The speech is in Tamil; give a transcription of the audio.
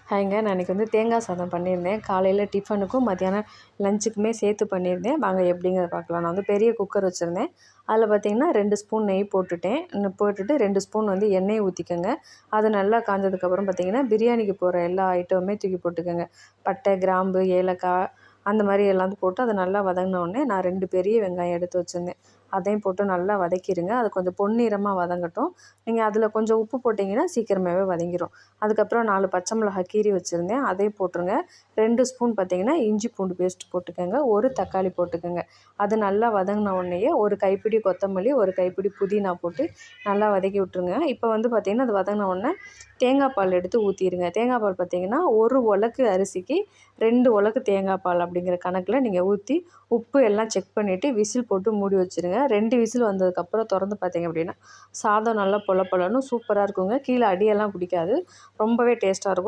ஹாய்ங்க, நான் இன்றைக்கி தேங்காய் சாதம் பண்ணியிருந்தேன். காலையில் டிஃபனுக்கும் மத்தியானம் லஞ்சுக்குமே சேர்த்து பண்ணியிருந்தேன். வாங்க எப்படிங்கிறத பார்க்கலாம். நான் பெரிய குக்கர் வச்சுருந்தேன். அதில் பார்த்திங்கன்னா 2 ஸ்பூன் நெய் போட்டுட்டேன். போட்டுட்டு 2 ஸ்பூன் எண்ணெய் ஊற்றிக்கோங்க. அது நல்லா காஞ்சதுக்கப்புறம் பார்த்திங்கன்னா பிரியாணிக்கு போகிற எல்லா ஐட்டமுமே தூக்கி போட்டுக்கோங்க. பட்டை, கிராம்பு, ஏலக்காய் அந்த மாதிரி எல்லாத்தையும் போட்டு அதை நல்லா வதங்கினோடனே நான் 2 பெரிய வெங்காயம் எடுத்து வச்சுருந்தேன். அதையும் போட்டு நல்லா வதக்கிடுங்க. அது கொஞ்சம் பொன்னிறமாக வதங்கட்டும். நீங்கள் அதில் கொஞ்சம் உப்பு போட்டிங்கன்னா சீக்கிரமாகவே வதங்கிடும். அதுக்கப்புறம் 4 பச்சை மிளகாய் கீறி வச்சுருந்தேன், அதையும் போட்டுருங்க. 2 ஸ்பூன் பார்த்திங்கன்னா இஞ்சி பூண்டு பேஸ்ட் போட்டுக்கோங்க. 1 தக்காளி போட்டுக்கோங்க. அது நல்லா வதங்கின உடனேயே ஒரு கைப்பிடி கொத்தமல்லி, ஒரு கைப்பிடி புதினா போட்டு நல்லா வதக்கி விட்ருங்க. இப்போ பார்த்திங்கன்னா அது வதங்கின உடனே தேங்காய் பால் எடுத்து ஊற்றிடுங்க. தேங்காய் பால் பார்த்திங்கன்னா 1 உலக்கு அரிசிக்கு 2 உலக்கு தேங்காய் பால் அப்படிங்கிற கணக்கில் நீங்கள் ஊற்றி உப்பு எல்லாம் செக் பண்ணிவிட்டு விசில் போட்டு மூடி வச்சுருங்க. 2 விசில் வந்ததுக்கப்புறம் திறந்து பார்த்திங்க அப்படின்னா சாதம் நல்லா பொல பொலன்னு சூப்பராக இருக்குங்க. கீழே அடியெல்லாம் பிடிக்காது. ரொம்பவே டேஸ்ட்டாக இருக்கும்.